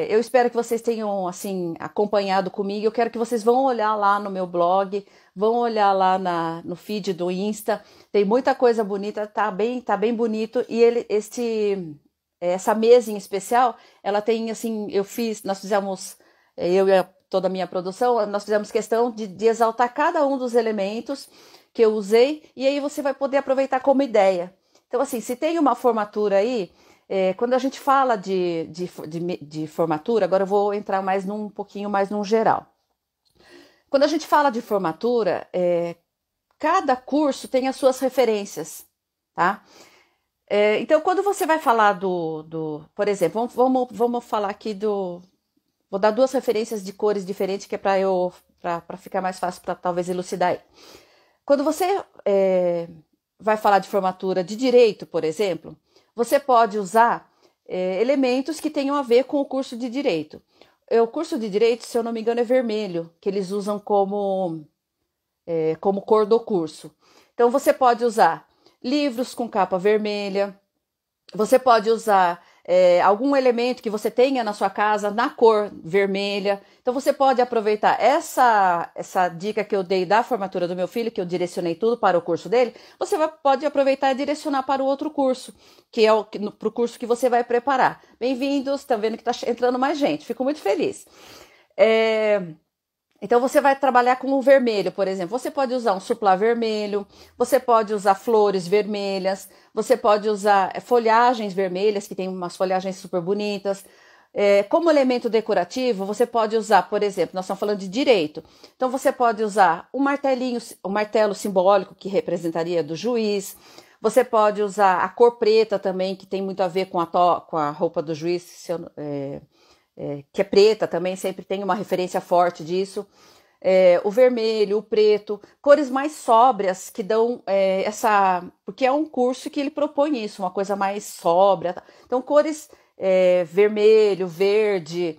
Eu espero que vocês tenham assim acompanhado comigo. Eu quero que vocês vão olhar lá no meu blog, vão olhar lá no feed do Insta. Tem muita coisa bonita, tá bem bonito. E essa mesa em especial, ela tem assim, nós fizemos, eu e toda a minha produção, nós fizemos questão de exaltar cada um dos elementos que eu usei, e aí você vai poder aproveitar como ideia. Então assim, se tem uma formatura aí, quando a gente fala de formatura, agora eu vou entrar um pouquinho mais num geral. Quando a gente fala de formatura, cada curso tem as suas referências, tá? Então, quando você vai falar por exemplo, vamos falar aqui vou dar duas referências de cores diferentes, que é para ficar mais fácil para talvez elucidar aí. Quando você vai falar de formatura de direito, por exemplo, você pode usar elementos que tenham a ver com o curso de direito. O curso de direito, se eu não me engano, é vermelho, que eles usam como cor do curso. Então, você pode usar livros com capa vermelha, você pode usar algum elemento que você tenha na sua casa na cor vermelha. Então você pode aproveitar essa dica que eu dei da formatura do meu filho, que eu direcionei tudo para o curso dele, pode aproveitar e direcionar para o outro curso, que é para o curso que você vai preparar. Bem-vindos, estão vendo que está entrando mais gente, fico muito feliz. Então você vai trabalhar com o vermelho, por exemplo. Você pode usar um suplá vermelho, você pode usar flores vermelhas, você pode usar folhagens vermelhas, que tem umas folhagens super bonitas. Como elemento decorativo, você pode usar, por exemplo, nós estamos falando de direito. Então você pode usar um martelo simbólico que representaria do juiz. Você pode usar a cor preta também, que tem muito a ver com a roupa do juiz, que é preta também, sempre tem uma referência forte disso. O vermelho, o preto, cores mais sóbrias que dão porque é um curso que ele propõe isso, uma coisa mais sóbria. Então, cores vermelho, verde,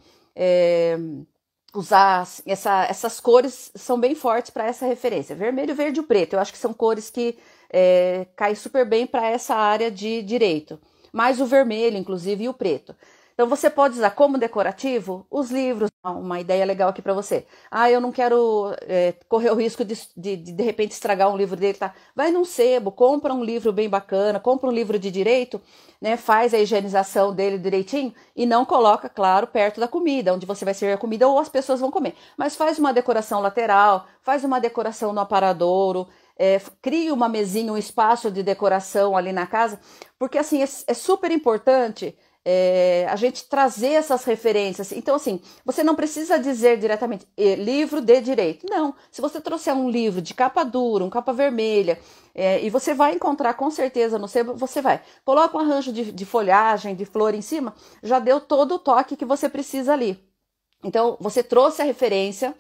usar essas cores são bem fortes para essa referência. Vermelho, verde e preto, eu acho que são cores que caem super bem para essa área de direito. Mais o vermelho, inclusive, e o preto. Então você pode usar como decorativo os livros. Uma ideia legal aqui para você. Eu não quero correr o risco de repente estragar um livro dele, tá? Vai num sebo, compra um livro bem bacana, compra um livro de direito, né? Faz a higienização dele direitinho e não coloca, claro, perto da comida, onde você vai servir a comida ou as pessoas vão comer. Mas faz uma decoração lateral, faz uma decoração no aparadouro, cria uma mesinha, um espaço de decoração ali na casa, porque assim é super importante a gente trazer essas referências. Então, assim, você não precisa dizer diretamente livro de direito. Não. Se você trouxer um livro de capa dura, um capa vermelha, e você vai encontrar com certeza no sebo, você vai. Coloca um arranjo de folhagem, de flor em cima, já deu todo o toque que você precisa ali. Então, você trouxe a referência,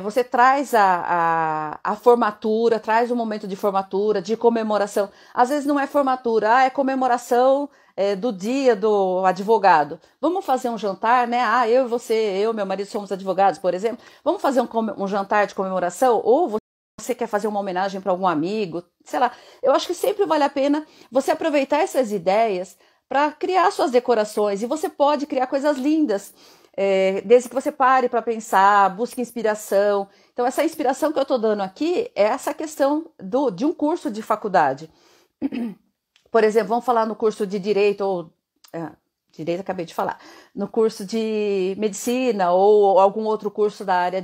você traz a formatura, traz um momento de formatura, de comemoração. Às vezes não é formatura, é comemoração do dia do advogado. Vamos fazer um jantar, né? Eu e você, meu marido somos advogados, por exemplo. Vamos fazer um jantar de comemoração? Ou você quer fazer uma homenagem para algum amigo? Sei lá. Eu acho que sempre vale a pena você aproveitar essas ideias para criar suas decorações. E você pode criar coisas lindas, desde que você pare para pensar, busque inspiração. Então, essa inspiração que eu estou dando aqui é essa questão de um curso de faculdade. Por exemplo, vamos falar no curso de direito, direito acabei de falar, no curso de medicina ou algum outro curso da área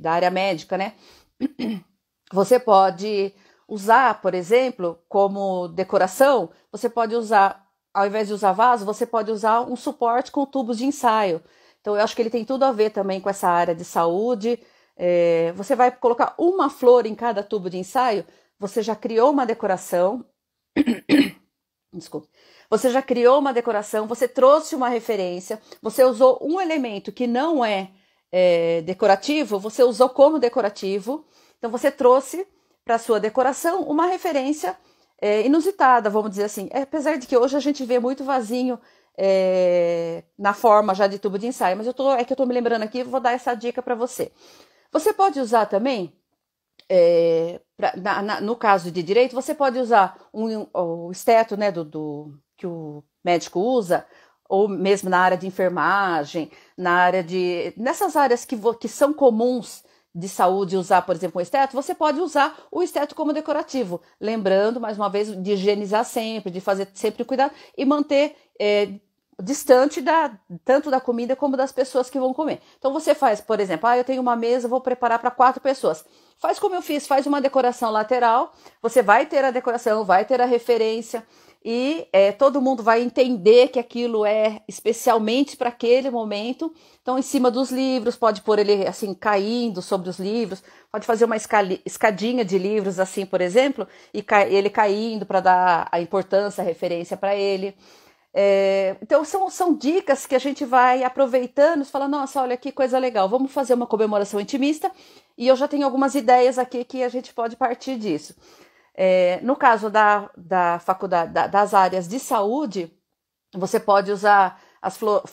da área médica, né? Você pode usar, por exemplo, como decoração, você pode usar, ao invés de usar vaso, você pode usar um suporte com tubos de ensaio. Então, eu acho que ele tem tudo a ver também com essa área de saúde. Você vai colocar uma flor em cada tubo de ensaio, você já criou uma decoração. Desculpa. Você já criou uma decoração, você trouxe uma referência, você usou um elemento que não é, decorativo, você usou como decorativo, então você trouxe para a sua decoração uma referência inusitada, vamos dizer assim. Apesar de que hoje a gente vê muito vasinho na forma já de tubo de ensaio, mas eu tô me lembrando aqui, vou dar essa dica para você. Você pode usar também, no caso de direito, você pode usar o esteto, né, que o médico usa, ou mesmo na área de enfermagem, nessas áreas que são comuns de saúde usar, por exemplo, o esteto, você pode usar o esteto como decorativo, lembrando, mais uma vez, de higienizar sempre, de fazer sempre cuidado e manter distante tanto da comida como das pessoas que vão comer. Então você faz, por exemplo, eu tenho uma mesa, vou preparar para 4 pessoas. Faz como eu fiz, faz uma decoração lateral, você vai ter a decoração, vai ter a referência e todo mundo vai entender que aquilo é especialmente para aquele momento. Então, em cima dos livros, pode pôr ele assim caindo sobre os livros, pode fazer uma escadinha de livros assim, por exemplo, e ele caindo para dar a importância, a referência para ele. Então são dicas que a gente vai aproveitando e fala, nossa, olha que coisa legal, vamos fazer uma comemoração intimista e eu já tenho algumas ideias aqui que a gente pode partir disso. No caso da faculdade, das áreas de saúde, você pode usar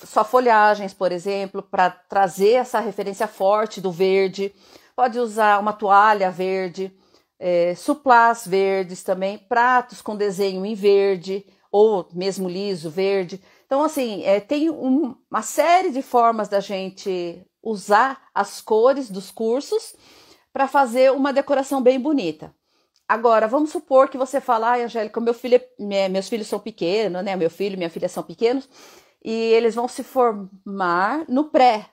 só folhagens, por exemplo, para trazer essa referência forte do verde, pode usar uma toalha verde, suplás verdes também, pratos com desenho em verde, ou mesmo liso, verde. Então, assim, tem uma série de formas da gente usar as cores dos cursos para fazer uma decoração bem bonita. Agora, vamos supor que você fala, Angélica, meus filhos são pequenos, né? Meu filho e minha filha são pequenos, e eles vão se formar no pré.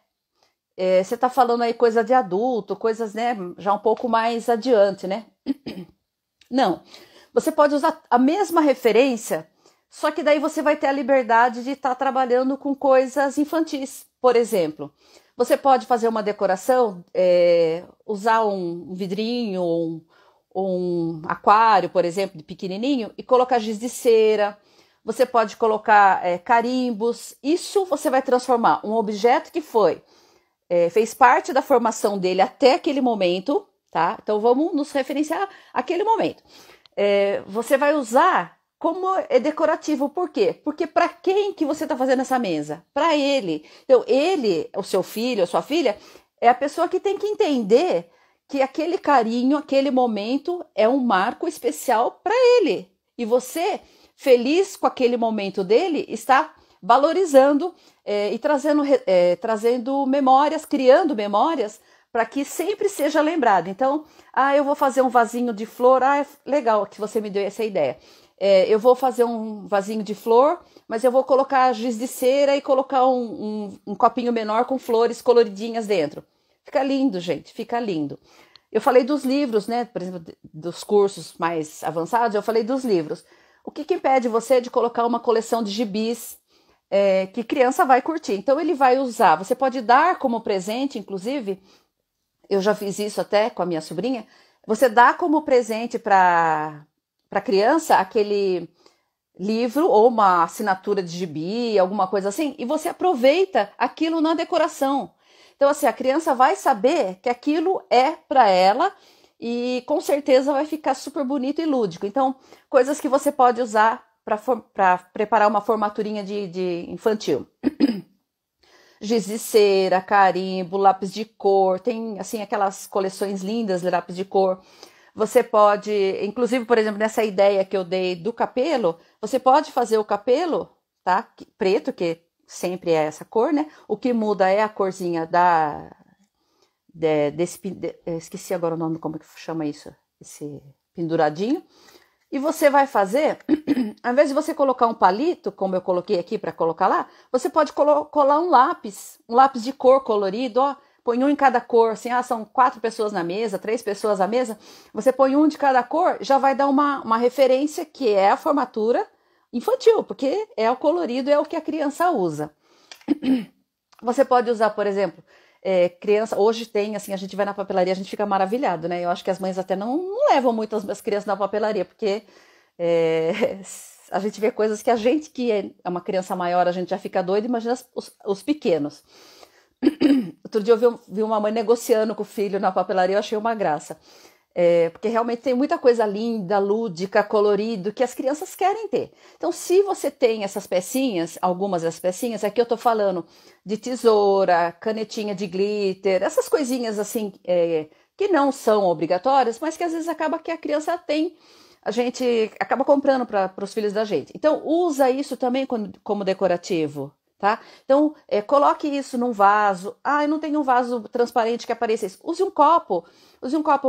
Você está falando aí coisa de adulto, coisas, né, já um pouco mais adiante, né? Não. Você pode usar a mesma referência, só que daí você vai ter a liberdade de estar trabalhando com coisas infantis. Por exemplo, você pode fazer uma decoração, usar um vidrinho, um aquário, por exemplo, de pequenininho, e colocar giz de cera. Você pode colocar carimbos. Isso você vai transformar um objeto que fez parte da formação dele até aquele momento, tá? Então vamos nos referenciar àquele momento. Você vai usar como decorativo. Por quê? Porque para quem que você está fazendo essa mesa? Para ele. Então ele, o seu filho, a sua filha, é a pessoa que tem que entender que aquele carinho, aquele momento é um marco especial para ele. E você, feliz com aquele momento dele, está valorizando e trazendo memórias, criando memórias para que sempre seja lembrado. Então, eu vou fazer um vasinho de flor. É legal que você me deu essa ideia. Eu vou fazer um vasinho de flor, mas eu vou colocar giz de cera e colocar um copinho menor com flores coloridinhas dentro. Fica lindo, gente, fica lindo. Eu falei dos livros, né? Por exemplo, dos cursos mais avançados, eu falei dos livros. O que impede você de colocar uma coleção de gibis que criança vai curtir? Então ele vai usar, você pode dar como presente, inclusive, eu já fiz isso até com a minha sobrinha, você dá como presente para criança aquele livro ou uma assinatura de gibi, alguma coisa assim, e você aproveita aquilo na decoração. Então, assim, a criança vai saber que aquilo é para ela e com certeza vai ficar super bonito e lúdico. Então, coisas que você pode usar para preparar uma formaturinha de infantil. Giz de cera, carimbo, lápis de cor, tem assim aquelas coleções lindas de lápis de cor. Você pode, inclusive, por exemplo, nessa ideia que eu dei do capelo, você pode fazer o capelo, tá? Preto, que sempre é essa cor, né? O que muda é a corzinha esqueci agora o nome, como que chama isso? Esse penduradinho. E você vai fazer, ao invés de você colocar um palito, como eu coloquei aqui para colocar lá, você pode colar um lápis de cor colorido, ó. Põe um em cada cor, assim, são 4 pessoas na mesa, 3 pessoas na mesa, você põe um de cada cor, já vai dar uma referência que é a formatura infantil, porque é o colorido, é o que a criança usa. Você pode usar, por exemplo, criança, hoje tem, assim, a gente vai na papelaria, a gente fica maravilhado, né? Eu acho que as mães até não levam muito as crianças na papelaria, porque É, a gente vê coisas que a gente que é uma criança maior, a gente já fica doido, imagina os pequenos. Outro dia eu vi uma mãe negociando com o filho na papelaria, eu achei uma graça. Porque realmente tem muita coisa linda, lúdica, colorido, que as crianças querem ter. Então, se você tem essas pecinhas, algumas das pecinhas, aqui eu tô falando de tesoura, canetinha de glitter, essas coisinhas assim, que não são obrigatórias, mas que às vezes acaba que a criança tem, a gente acaba comprando para os filhos da gente. Então, usa isso também como decorativo. Tá? Então, coloque isso num vaso. Ah, eu não tenho um vaso transparente que apareça isso. Use um copo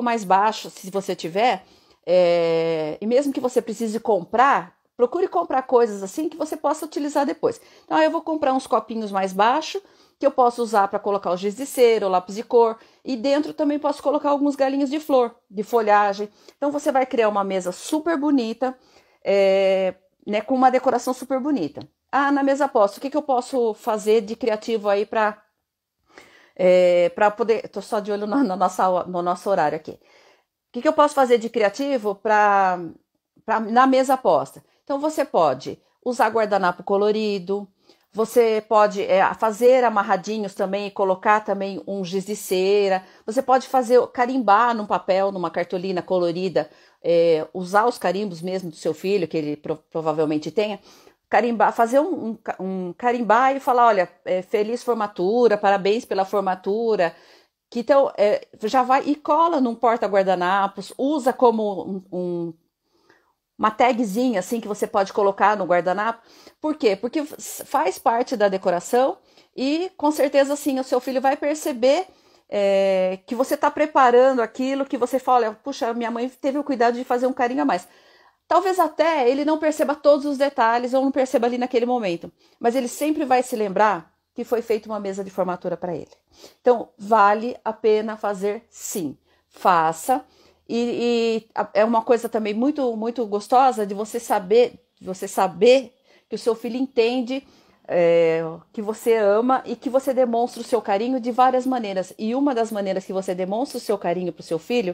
mais baixo, se você tiver. E mesmo que você precise comprar, procure comprar coisas assim que você possa utilizar depois. Então, eu vou comprar uns copinhos mais baixos, que eu posso usar para colocar o giz de cera, o lápis de cor. E dentro também posso colocar alguns galinhos de flor, de folhagem. Então, você vai criar uma mesa super bonita, né, com uma decoração super bonita. Ah, na mesa posta, o que eu posso fazer de criativo aí para poder... Tô só de olho no nosso horário aqui. O que eu posso fazer de criativo na mesa posta? Então, você pode usar guardanapo colorido, você pode fazer amarradinhos também e colocar também um giz de cera, você pode carimbar num papel, numa cartolina colorida, usar os carimbos mesmo do seu filho, que ele provavelmente tenha, carimbar, fazer um carimbar e falar, olha, feliz formatura, parabéns pela formatura, que então já vai e cola num porta-guardanapos, usa como uma tagzinha assim que você pode colocar no guardanapo. Por quê? Porque faz parte da decoração e com certeza assim o seu filho vai perceber que você está preparando aquilo, que você fala, olha, puxa, minha mãe teve o cuidado de fazer um carinho a mais. Talvez até ele não perceba todos os detalhes ou não perceba ali naquele momento, mas ele sempre vai se lembrar que foi feita uma mesa de formatura para ele. Então, vale a pena fazer sim. Faça. E é uma coisa também muito, muito gostosa de você saber que o seu filho entende que você ama e que você demonstra o seu carinho de várias maneiras. E uma das maneiras que você demonstra o seu carinho para o seu filho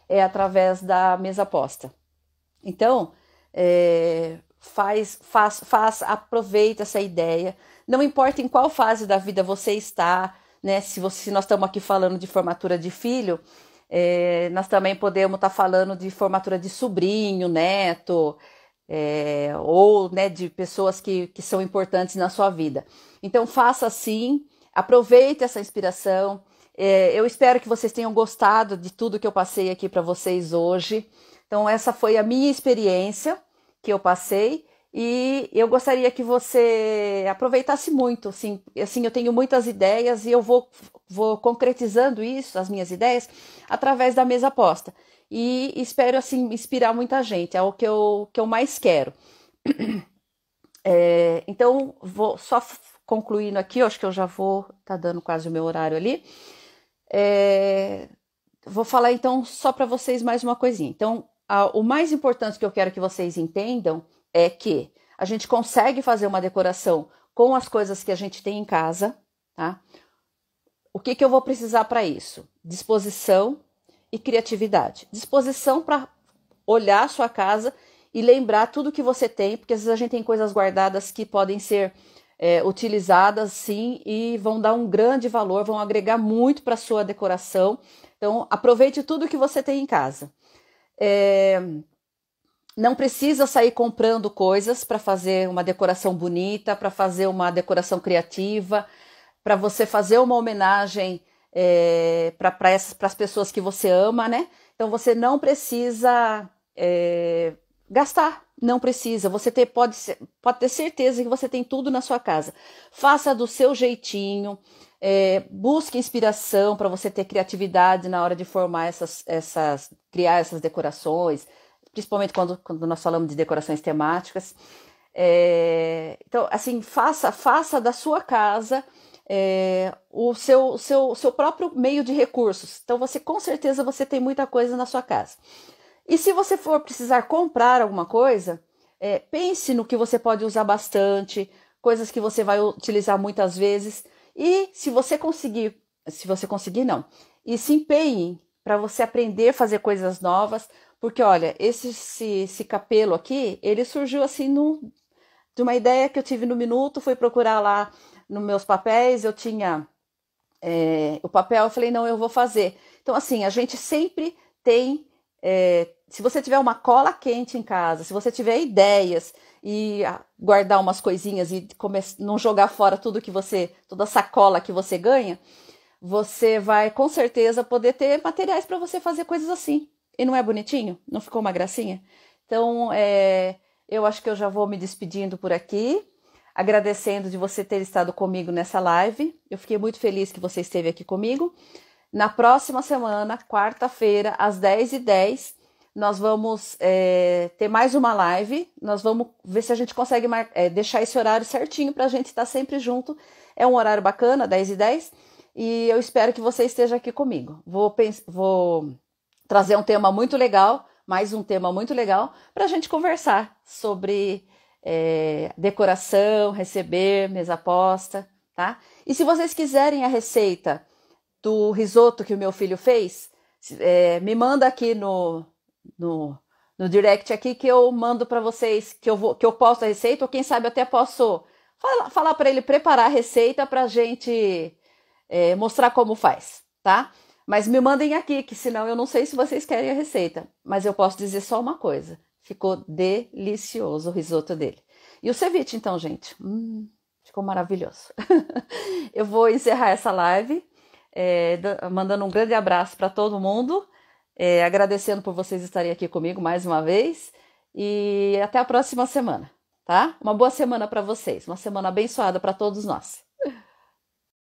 é através da mesa posta. Então, aproveita essa ideia. Não importa em qual fase da vida você está, né? Se nós estamos aqui falando de formatura de filho, nós também podemos estar falando de formatura de sobrinho, neto, ou né, de pessoas que são importantes na sua vida. Então, faça assim, aproveite essa inspiração. Eu espero que vocês tenham gostado de tudo que eu passei aqui para vocês hoje. Então, essa foi a minha experiência que eu passei e eu gostaria que você aproveitasse muito. Assim, eu tenho muitas ideias e eu vou concretizando isso, as minhas ideias, através da mesa posta. E espero, assim, inspirar muita gente, é o que eu mais quero. Então, vou só concluindo aqui, eu acho que eu já vou... Tá dando quase o meu horário ali. Vou falar, então, só para vocês mais uma coisinha. Então, o mais importante que eu quero que vocês entendam é que a gente consegue fazer uma decoração com as coisas que a gente tem em casa, tá? O que eu vou precisar para isso? Disposição e criatividade. Disposição para olhar a sua casa e lembrar tudo que você tem, porque às vezes a gente tem coisas guardadas que podem ser utilizadas sim e vão dar um grande valor, vão agregar muito para a sua decoração. Então, aproveite tudo que você tem em casa. Não precisa sair comprando coisas para fazer uma decoração bonita, para fazer uma decoração criativa, para você fazer uma homenagem para as pessoas que você ama, né? Então você não precisa gastar, não precisa. Você pode ter certeza que você tem tudo na sua casa. Faça do seu jeitinho. Busque inspiração para você ter criatividade na hora de formar criar essas decorações, principalmente quando nós falamos de decorações temáticas. Então, assim, faça da sua casa o seu próprio meio de recursos. Então, com certeza você tem muita coisa na sua casa. E se você for precisar comprar alguma coisa, pense no que você pode usar bastante, coisas que você vai utilizar muitas vezes. E se você conseguir não, e se empenhe para você aprender a fazer coisas novas, porque olha, esse capelo aqui, ele surgiu assim de uma ideia que eu tive no minuto, fui procurar lá nos meus papéis, eu tinha o papel, eu falei, não, eu vou fazer. Então assim, a gente sempre tem, se você tiver uma cola quente em casa, se você tiver ideias e guardar umas coisinhas e não jogar fora toda a sacola que você ganha, você vai com certeza poder ter materiais para você fazer coisas assim. E não é bonitinho? Não ficou uma gracinha? Então, eu acho que eu já vou me despedindo por aqui, agradecendo de você ter estado comigo nessa live. Eu fiquei muito feliz que você esteve aqui comigo. Na próxima semana, quarta-feira, às 10h10, nós vamos ter mais uma live. Nós vamos ver se a gente consegue deixar esse horário certinho para a gente estar sempre junto. É um horário bacana, 10h10, e eu espero que você esteja aqui comigo. Vou trazer um tema muito legal, mais um tema muito legal, para a gente conversar sobre decoração, receber, mesa posta, tá? E se vocês quiserem a receita do risoto que o meu filho fez, me manda aqui no direct aqui que eu mando para vocês, que eu posto a receita, ou quem sabe eu até posso falar para ele preparar a receita para a gente mostrar como faz, tá? Mas me mandem aqui, que senão eu não sei se vocês querem a receita. Mas eu posso dizer só uma coisa. Ficou delicioso o risoto dele. E o ceviche, então, gente? Ficou maravilhoso. Eu vou encerrar essa live, mandando um grande abraço para todo mundo, agradecendo por vocês estarem aqui comigo mais uma vez. E até a próxima semana, tá? Uma boa semana para vocês. Uma semana abençoada para todos nós.